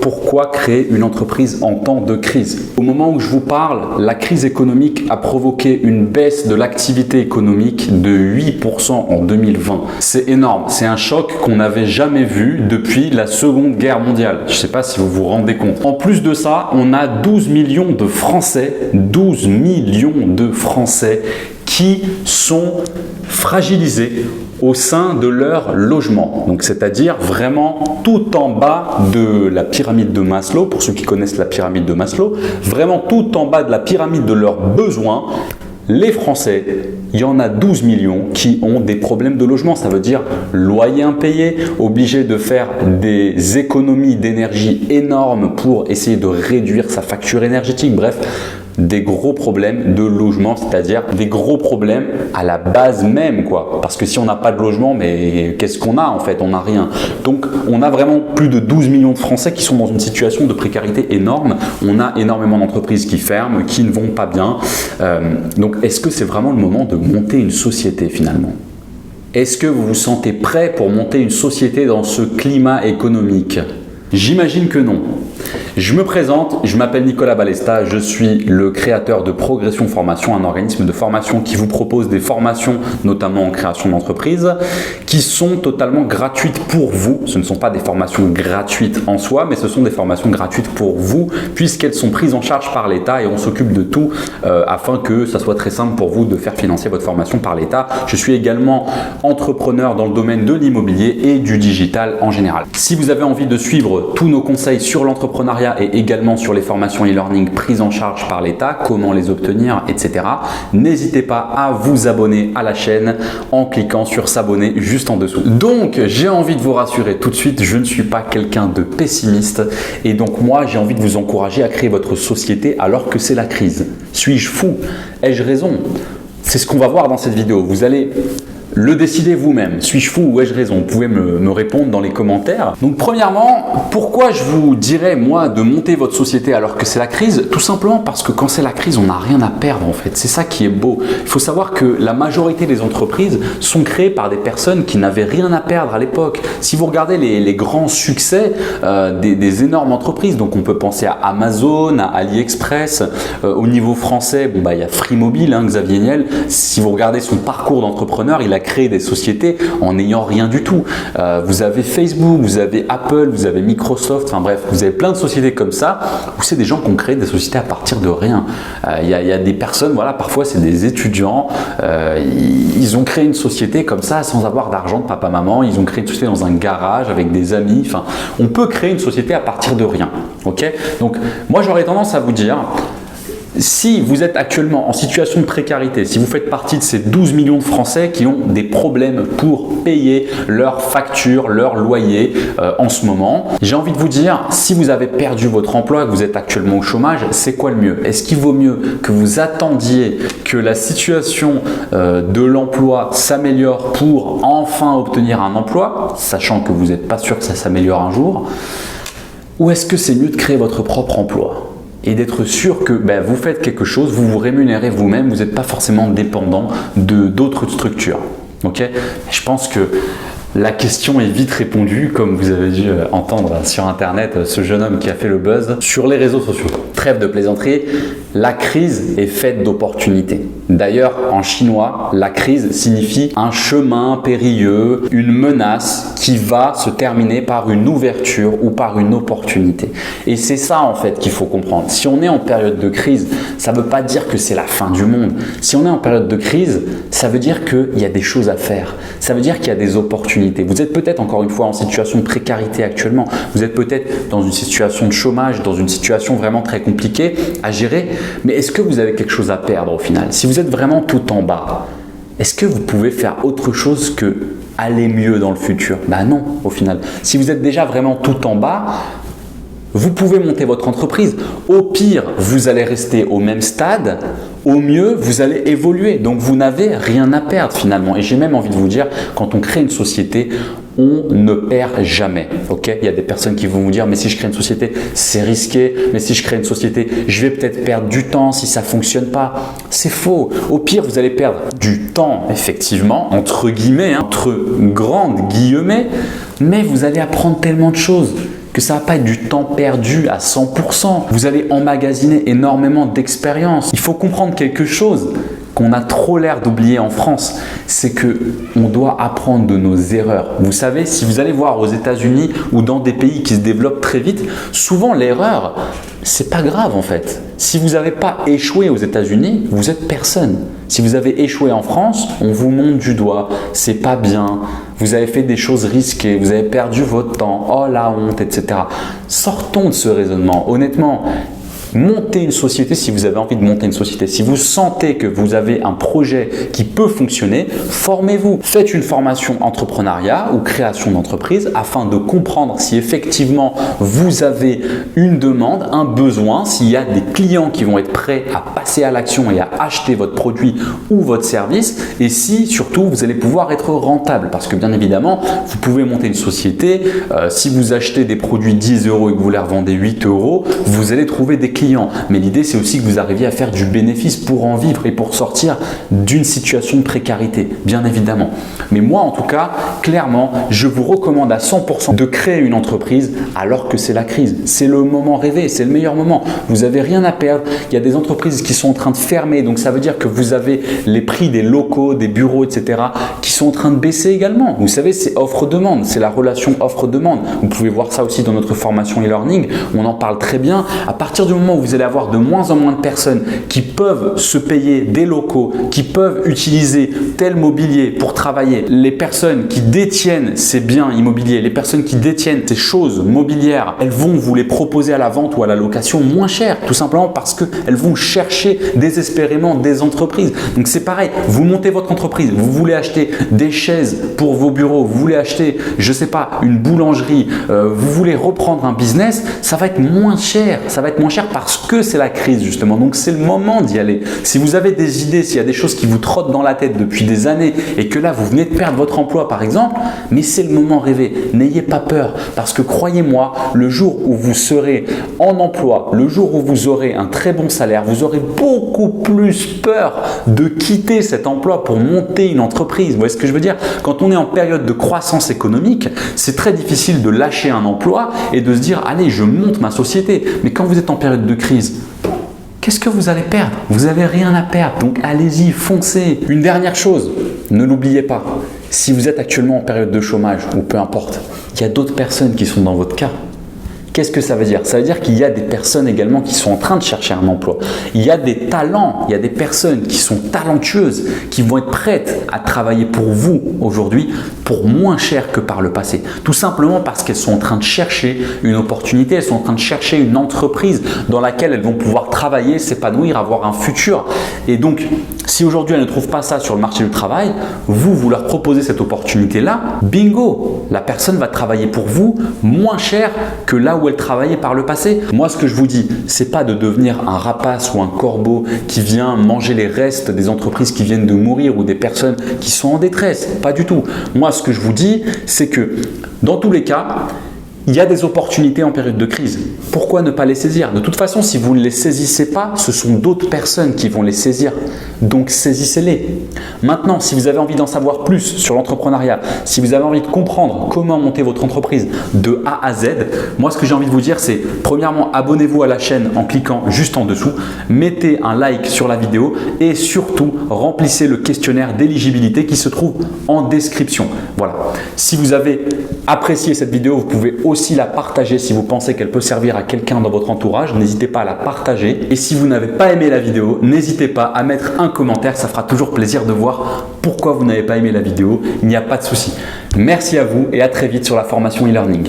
pourquoi créer une entreprise en temps de crise? Au moment où je vous parle, la crise économique a provoqué une baisse de l'activité économique de 8% en 2020. C'est énorme, c'est un choc qu'on n'avait jamais vu depuis la Seconde Guerre mondiale. Je ne sais pas si vous vous rendez compte. En plus de ça, on a 12 millions de Français, 12 millions de Français qui sont fragilisés au sein de leur logement. Donc, c'est-à-dire vraiment tout en bas de la pyramide de Maslow, pour ceux qui connaissent la pyramide de Maslow, vraiment tout en bas de la pyramide de leurs besoins. Les Français, il y en a 12 millions qui ont des problèmes de logement. Ça veut dire loyer impayé, obligé de faire des économies d'énergie énormes pour essayer de réduire sa facture énergétique. Bref, des gros problèmes de logement, c'est-à-dire des gros problèmes à la base même, quoi. Parce que si on n'a pas de logement, mais qu'est-ce qu'on a en fait? On n'a rien. Donc, on a vraiment plus de 12 millions de Français qui sont dans une situation de précarité énorme. On a énormément d'entreprises qui ferment, qui ne vont pas bien. Donc, est-ce que c'est vraiment le moment de monter une société finalement? Est-ce que vous vous sentez prêt pour monter une société dans ce climat économique? J'imagine que non. Je me présente, je m'appelle Nicolas Balesta, je suis le créateur de Progression Formation, un organisme de formation qui vous propose des formations, notamment en création d'entreprise, qui sont totalement gratuites pour vous. Ce ne sont pas des formations gratuites en soi, mais ce sont des formations gratuites pour vous, puisqu'elles sont prises en charge par l'État et on s'occupe de tout afin que ça soit très simple pour vous de faire financer votre formation par l'État. Je suis également entrepreneur dans le domaine de l'immobilier et du digital en général. Si vous avez envie de suivre tous nos conseils sur l'entrepreneuriat et également sur les formations e-learning prises en charge par l'État, comment les obtenir, etc. N'hésitez pas à vous abonner à la chaîne en cliquant sur s'abonner juste en dessous. Donc, j'ai envie de vous rassurer tout de suite, je ne suis pas quelqu'un de pessimiste et donc moi, j'ai envie de vous encourager à créer votre société alors que c'est la crise. Suis-je fou? Ai-je raison? C'est ce qu'on va voir dans cette vidéo. Vous allez le décidez vous-même. Suis-je fou ou ai-je raison? Vous pouvez me répondre dans les commentaires. Donc premièrement, pourquoi je vous dirais moi de monter votre société alors que c'est la crise? Tout simplement parce que quand c'est la crise, on n'a rien à perdre en fait. C'est ça qui est beau. Il faut savoir que la majorité des entreprises sont créées par des personnes qui n'avaient rien à perdre à l'époque. Si vous regardez les grands succès des énormes entreprises, donc on peut penser à Amazon, à AliExpress, au niveau français, bon, il y a Free Mobile, Xavier Niel. Si vous regardez son parcours d'entrepreneur, il a créé des sociétés en n'ayant rien du tout. Vous avez Facebook, vous avez Apple, vous avez Microsoft, enfin bref, vous avez plein de sociétés comme ça où c'est des gens qui ont créé des sociétés à partir de rien. Il y a des personnes, voilà, parfois c'est des étudiants, ils ont créé une société comme ça sans avoir d'argent de papa-maman, ils ont créé une société dans un garage avec des amis, enfin, on peut créer une société à partir de rien. Ok? Donc, moi j'aurais tendance à vous dire, si vous êtes actuellement en situation de précarité, si vous faites partie de ces 12 millions de Français qui ont des problèmes pour payer leurs factures, leur loyer en ce moment, j'ai envie de vous dire, si vous avez perdu votre emploi, que vous êtes actuellement au chômage, c'est quoi le mieux? Est-ce qu'il vaut mieux que vous attendiez que la situation de l'emploi s'améliore pour enfin obtenir un emploi, sachant que vous n'êtes pas sûr que ça s'améliore un jour, ou est-ce que c'est mieux de créer votre propre emploi et d'être sûr que vous faites quelque chose, vous vous rémunérez vous-même, vous n'êtes pas forcément dépendant d'autres structures. Okay? Je pense que la question est vite répondue, comme vous avez dû entendre sur Internet ce jeune homme qui a fait le buzz sur les réseaux sociaux. Trêve de plaisanterie, la crise est faite d'opportunités. D'ailleurs, en chinois, la crise signifie un chemin périlleux, une menace qui va se terminer par une ouverture ou par une opportunité. Et c'est ça en fait qu'il faut comprendre. Si on est en période de crise, ça ne veut pas dire que c'est la fin du monde. Si on est en période de crise, ça veut dire qu'il y a des choses à faire. Ça veut dire qu'il y a des opportunités. Vous êtes peut-être encore une fois en situation de précarité actuellement. Vous êtes peut-être dans une situation de chômage, dans une situation vraiment très compliquée à gérer. Mais est-ce que vous avez quelque chose à perdre au final? Si vous êtes vraiment tout en bas, est-ce que vous pouvez faire autre chose que aller mieux dans le futur? Non, au final. Si vous êtes déjà vraiment tout en bas, vous pouvez monter votre entreprise. Au pire, vous allez rester au même stade. Au mieux, vous allez évoluer. Donc, vous n'avez rien à perdre finalement. Et j'ai même envie de vous dire, quand on crée une société, on ne perd jamais. Okay? Il y a des personnes qui vont vous dire, mais si je crée une société, c'est risqué. Mais si je crée une société, je vais peut-être perdre du temps si ça ne fonctionne pas. C'est faux. Au pire, vous allez perdre du temps, effectivement, entre guillemets, entre grandes guillemets, mais vous allez apprendre tellement de choses que ça va pas être du temps perdu à 100%. Vous allez emmagasiner énormément d'expérience. Il faut comprendre quelque chose qu'on a trop l'air d'oublier en France, c'est que on doit apprendre de nos erreurs. Vous savez, si vous allez voir aux États-Unis ou dans des pays qui se développent très vite, souvent l'erreur, c'est pas grave en fait. Si vous n'avez pas échoué aux États-Unis, vous êtes personne. Si vous avez échoué en France, on vous monte du doigt, c'est pas bien, vous avez fait des choses risquées, vous avez perdu votre temps, oh la honte, etc. Sortons de ce raisonnement. Honnêtement, montez une société si vous avez envie de monter une société. Si vous sentez que vous avez un projet qui peut fonctionner, formez-vous. Faites une formation entrepreneuriat ou création d'entreprise afin de comprendre si effectivement vous avez une demande, un besoin, s'il y a des clients qui vont être prêts à passer à l'action et à acheter votre produit ou votre service et si surtout vous allez pouvoir être rentable. Parce que bien évidemment, vous pouvez monter une société, si vous achetez des produits 10 € et que vous les revendez 8 €, vous allez trouver des clients. Mais l'idée, c'est aussi que vous arriviez à faire du bénéfice pour en vivre et pour sortir d'une situation de précarité, bien évidemment. Mais moi, en tout cas, clairement, je vous recommande à 100% de créer une entreprise alors que c'est la crise. C'est le moment rêvé, c'est le meilleur moment. Vous n'avez rien à perdre. Il y a des entreprises qui sont en train de fermer, donc ça veut dire que vous avez les prix des locaux, des bureaux, etc. qui sont en train de baisser également. Vous savez, c'est offre-demande, c'est la relation offre-demande. Vous pouvez voir ça aussi dans notre formation e-learning. On en parle très bien. À partir du moment où vous allez avoir de moins en moins de personnes qui peuvent se payer des locaux, qui peuvent utiliser tel mobilier pour travailler, les personnes qui détiennent ces biens immobiliers, les personnes qui détiennent ces choses mobilières, elles vont vous les proposer à la vente ou à la location moins cher, tout simplement parce qu'elles vont chercher désespérément des entreprises. Donc c'est pareil, vous montez votre entreprise, vous voulez acheter des chaises pour vos bureaux, vous voulez acheter, je sais pas, une boulangerie, vous voulez reprendre un business, ça va être moins cher, parce que c'est la crise justement, donc c'est le moment d'y aller. Si vous avez des idées, s'il y a des choses qui vous trottent dans la tête depuis des années et que là vous venez de perdre votre emploi par exemple, mais c'est le moment rêvé, n'ayez pas peur parce que croyez-moi, le jour où vous serez en emploi, le jour où vous aurez un très bon salaire, vous aurez beaucoup plus peur de quitter cet emploi pour monter une entreprise. Vous voyez ce que je veux dire? Quand on est en période de croissance économique, c'est très difficile de lâcher un emploi et de se dire allez, je monte ma société. Mais quand vous êtes en période de crise, qu'est-ce que vous allez perdre? Vous n'avez rien à perdre, donc allez-y, foncez. Une dernière chose, ne l'oubliez pas, si vous êtes actuellement en période de chômage ou peu importe, il y a d'autres personnes qui sont dans votre cas. Qu'est-ce que ça veut dire? Ça veut dire qu'il y a des personnes également qui sont en train de chercher un emploi. Il y a des talents, il y a des personnes qui sont talentueuses, qui vont être prêtes à travailler pour vous aujourd'hui pour moins cher que par le passé. Tout simplement parce qu'elles sont en train de chercher une opportunité, elles sont en train de chercher une entreprise dans laquelle elles vont pouvoir travailler, s'épanouir, avoir un futur. Et donc, si aujourd'hui elles ne trouvent pas ça sur le marché du travail, vous leur proposez cette opportunité-là, bingo, la personne va travailler pour vous moins cher que là où elle travaillait par le passé. Moi, ce que je vous dis, c'est pas de devenir un rapace ou un corbeau qui vient manger les restes des entreprises qui viennent de mourir ou des personnes qui sont en détresse. Pas du tout. Moi, ce que je vous dis, c'est que dans tous les cas, il y a des opportunités en période de crise. Pourquoi ne pas les saisir? De toute façon, si vous ne les saisissez pas, ce sont d'autres personnes qui vont les saisir. Donc, saisissez-les. Maintenant, si vous avez envie d'en savoir plus sur l'entrepreneuriat, si vous avez envie de comprendre comment monter votre entreprise de A à Z, moi, ce que j'ai envie de vous dire, c'est premièrement, abonnez-vous à la chaîne en cliquant juste en dessous, mettez un like sur la vidéo et surtout, remplissez le questionnaire d'éligibilité qui se trouve en description. Voilà. Si vous avez apprécié cette vidéo, vous pouvez aussi la partager si vous pensez qu'elle peut servir à quelqu'un dans votre entourage. N'hésitez pas à la partager. Et si vous n'avez pas aimé la vidéo, n'hésitez pas à mettre un commentaire. Ça fera toujours plaisir de voir pourquoi vous n'avez pas aimé la vidéo. Il n'y a pas de souci. Merci à vous et à très vite sur la formation e-learning.